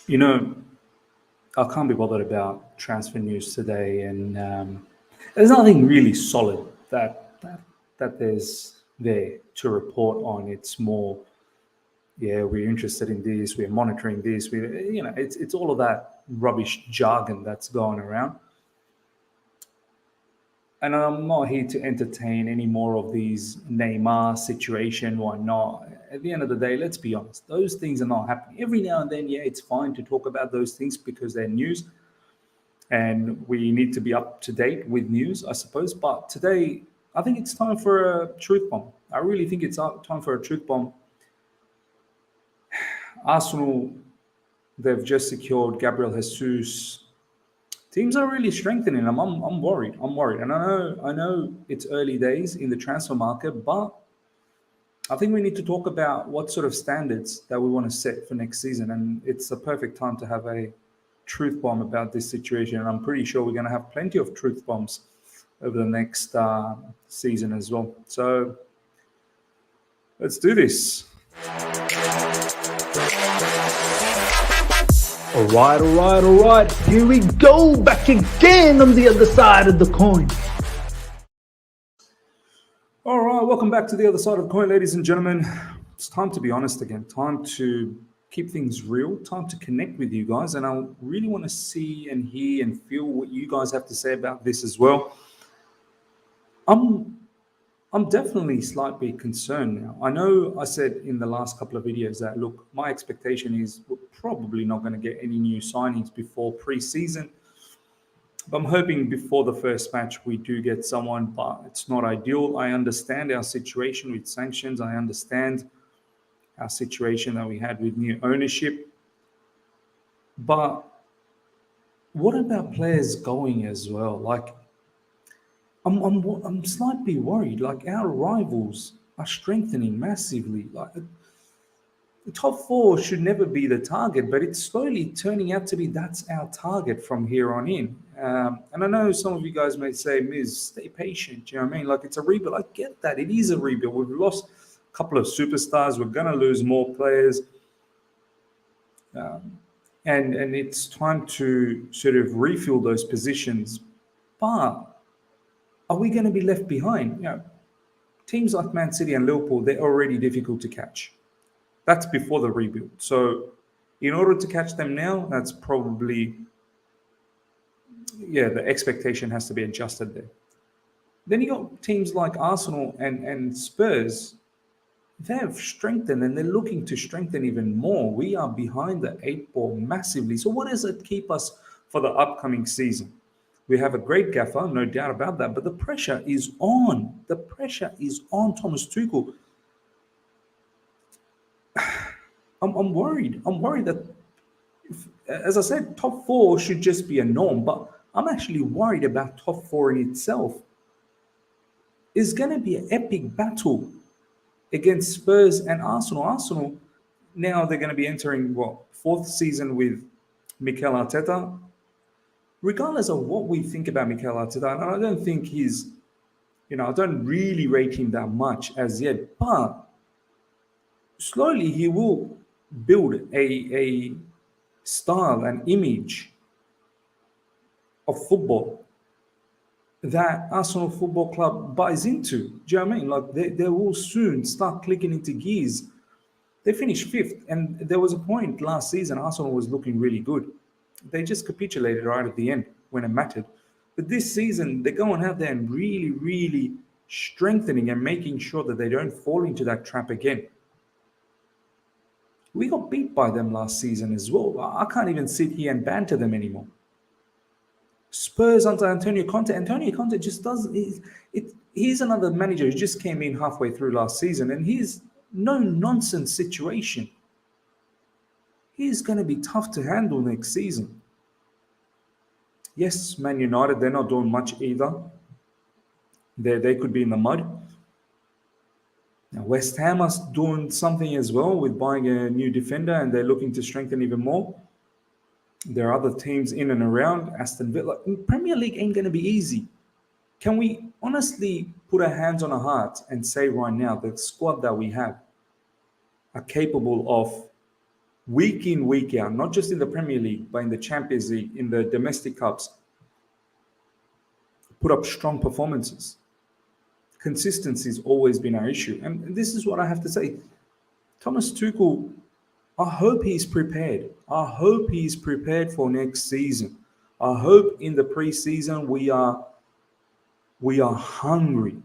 You know, I can't be bothered about transfer news today, and there's nothing really solid that there's there to report on. It's more, yeah, we're interested in this, we're monitoring this, it's all of that rubbish jargon that's going around. And I'm not here to entertain any more of these Neymar situation, why not. At the end of the day, let's be honest, those things are not happening. Every now and then, yeah, it's fine to talk about those things because they're news and we need to be up to date with news, I suppose. But today, I think it's time for a truth bomb. I really think it's time for a truth bomb. Arsenal, they've just secured Gabriel Jesus. Teams are really strengthening. I'm worried. I'm worried, and I know it's early days in the transfer market, but I think we need to talk about what sort of standards that we want to set for next season, and it's a perfect time to have a truth bomb about this situation. And I'm pretty sure we're going to have plenty of truth bombs over the next season as well. So let's do this. All right. Here we go, back again on the other side of the coin. All right, welcome back to the other side of the coin, ladies and gentlemen. It's time to be honest again. Time to keep things real. Time to connect with you guys, and I really want to see and hear and feel what you guys have to say about this as well. I'm I'm definitely slightly concerned now. I know I said in the last couple of videos that, look, my expectation is we're probably not going to get any new signings before pre-season. But I'm hoping before the first match we do get someone, but it's not ideal. I understand our situation with sanctions. I understand our situation that we had with new ownership. But what about players going as well? Like, I'm slightly worried. Like, our rivals are strengthening massively. Like, the top four should never be the target, but it's slowly turning out to be that's our target from here on in. And I know some of you guys may say, Miz, stay patient. You know what I mean? Like, it's a rebuild. I get that. It is a rebuild. We've lost a couple of superstars. We're going to lose more players. And it's time to sort of refill those positions. But are we going to be left behind? Teams like Man City and Liverpool, they're already difficult to catch. That's before the rebuild. So in order to catch them now, that's probably, the expectation has to be adjusted there. Then you got teams like Arsenal and Spurs. They have strengthened and they're looking to strengthen even more. We are behind the eight ball massively. So what does it keep us for the upcoming season? We have a great gaffer, no doubt about that, but the pressure is on. The pressure is on Thomas Tuchel. I'm worried. I'm worried that, as I said, top four should just be a norm, but I'm actually worried about top four in itself. It's going to be an epic battle against Spurs and Arsenal. Arsenal, now they're going to be entering, fourth season with Mikel Arteta. Regardless of what we think about Mikel Arteta, and I don't think I don't really rate him that much as yet, but slowly he will build a style and image of football that Arsenal Football Club buys into. Do you know what I mean? Like they will soon start clicking into gears. They finished fifth, and there was a point last season Arsenal was looking really good. They just capitulated right at the end when it mattered. But this season, they're going out there and really, really strengthening and making sure that they don't fall into that trap again. We got beat by them last season as well. I can't even sit here and banter them anymore. Spurs under Antonio Conte. Antonio Conte just does it. He's another manager who just came in halfway through last season, and he's no nonsense situation. He's going to be tough to handle next season. Yes, Man United, they're not doing much either. They could be in the mud. Now, West Ham are doing something as well with buying a new defender, and they're looking to strengthen even more. There are other teams in and around. Aston Villa. Premier League ain't going to be easy. Can we honestly put our hands on our hearts and say right now the squad that we have are capable of week in, week out, not just in the Premier League, but in the Champions League, in the domestic cups, put up strong performances. Consistency has always been our issue. And this is what I have to say. Thomas Tuchel, I hope he's prepared. I hope he's prepared for next season. I hope in the preseason we are hungry.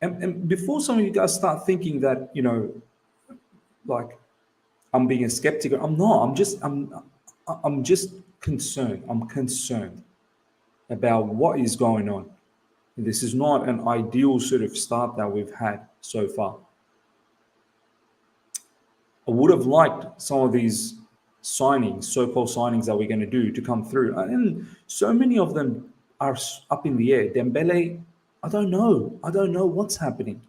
And before some of you guys start thinking that, like I'm being a skeptic, I'm not. I'm just concerned. I'm concerned about what is going on. This is not an ideal sort of start that we've had so far. I would have liked some of these signings, so-called signings that we're going to do to come through. And so many of them are up in the air. Dembele, I don't know. I don't know what's happening.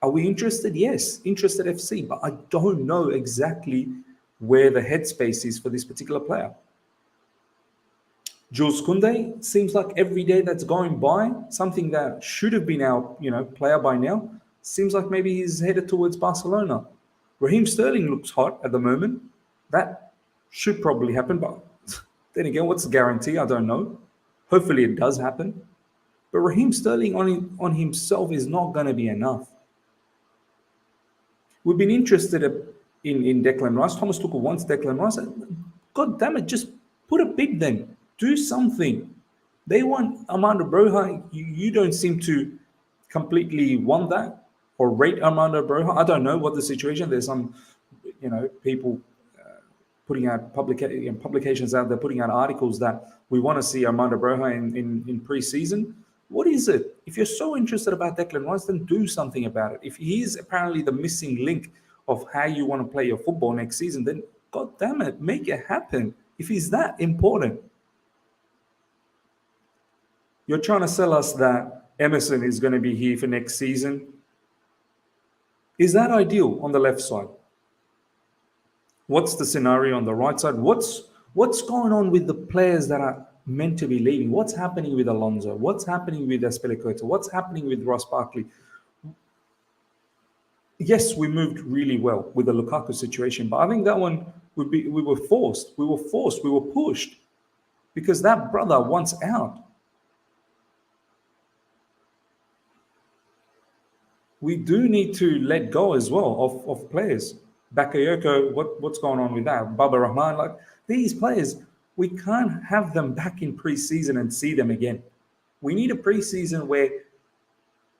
Are we interested? Yes, interested FC, but I don't know exactly where the headspace is for this particular player. Jules Koundé seems like every day that's going by, something that should have been our, player by now, seems like maybe he's headed towards Barcelona. Raheem Sterling looks hot at the moment. That should probably happen, but then again, what's the guarantee? I don't know. Hopefully it does happen. But Raheem Sterling on himself is not going to be enough. We've been interested in Declan Rice. Thomas Tuchel wants Declan Rice. God damn it, just put a bid then. Do something. They want Armando Broja. You don't seem to completely want that or rate Armando Broja. I don't know what the situation. There's some, people putting out publications out there, putting out articles that we want to see Armando Broja in pre-season. What is it? If you're so interested about Declan Rice, then do something about it. If he is apparently the missing link of how you want to play your football next season, then God damn it, make it happen. If he's that important. You're trying to sell us that Emerson is going to be here for next season. Is that ideal on the left side? What's the scenario on the right side? What's going on with the players that are meant to be leaving? What's happening with Alonso? What's happening with Azpilicueta? What's happening with Ross Barkley? Yes, we moved really well with the Lukaku situation, but I think that one we were forced, we were pushed because that brother wants out. We do need to let go as well of players. Bakayoko, what's going on with that? Baba Rahman, like these players, we can't have them back in preseason and see them again. We need a preseason where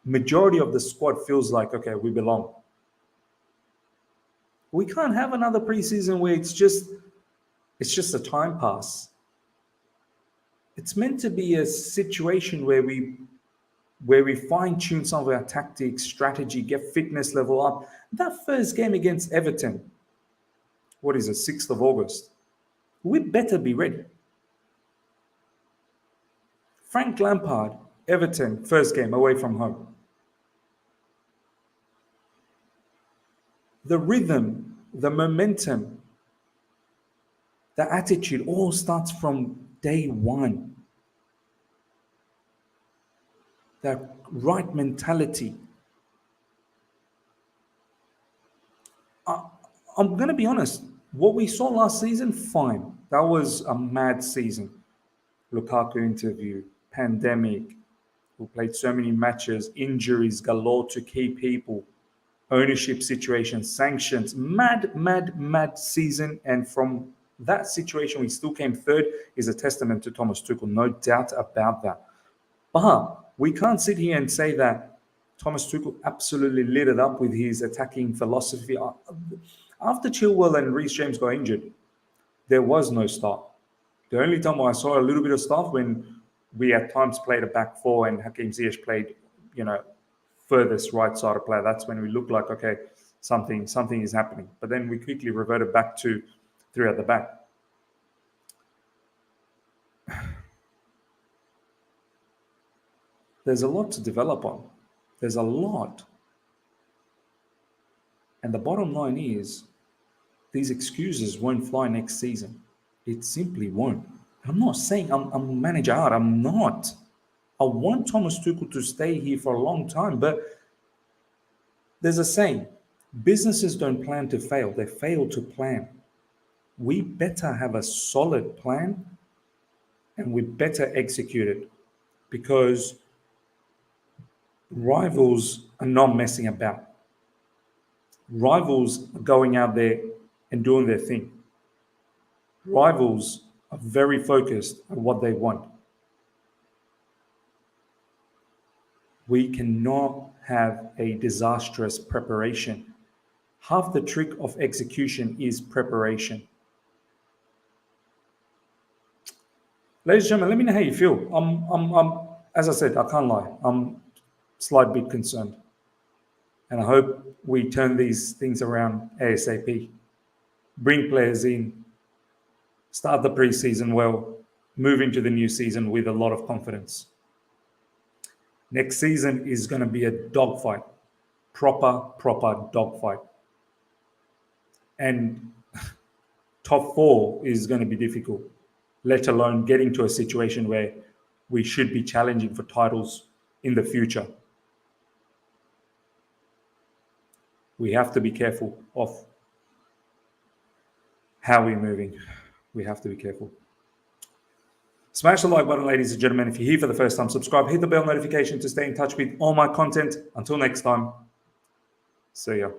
majority of the squad feels like, okay, we belong. We can't have another preseason where it's just a time pass. It's meant to be a situation where we fine-tune some of our tactics, strategy, get fitness level up. That first game against Everton, 6th of August, we better be ready. Frank Lampard, Everton, first game away from home. The rhythm, the momentum, the attitude all starts from day one. That right mentality. I'm going to be honest. What we saw last season, fine. That was a mad season. Lukaku interview, pandemic. We played so many matches, injuries galore to key people, ownership situations, sanctions. Mad season. And from that situation, we still came third is a testament to Thomas Tuchel. No doubt about that. But we can't sit here and say that Thomas Tuchel absolutely lit it up with his attacking philosophy. After Chilwell and Reece James got injured, there was no start. The only time I saw a little bit of stuff when we at times played a back four and Hakim Ziyech played, furthest right side of player. That's when we looked like, okay, something is happening. But then we quickly reverted back to three at the back. There's a lot to develop on. There's a lot. And the bottom line is, these excuses won't fly next season. It simply won't. I'm not saying I'm manager out. I'm not. I want Thomas Tuchel to stay here for a long time. But there's a saying, Businesses don't plan to fail, they fail to plan. We better have a solid plan and we better execute it, because rivals are not messing about. Rivals are going out there and doing their thing. Rivals are very focused on what they want. We cannot have a disastrous preparation. Half the trick of execution is preparation. Ladies and gentlemen, let me know how you feel. As I said, I can't lie. I'm a slight bit concerned. And I hope we turn these things around ASAP. Bring players in, start the preseason well, move into the new season with a lot of confidence. Next season is going to be a dogfight, proper dogfight. And top 4 is going to be difficult, let alone getting to a situation where we should be challenging for titles in the future. We have to be careful of how we're moving. We have to be careful. Smash the like button, ladies and gentlemen. If you're here for the first time, subscribe, hit the bell notification to stay in touch with all my content. Until next time, see ya.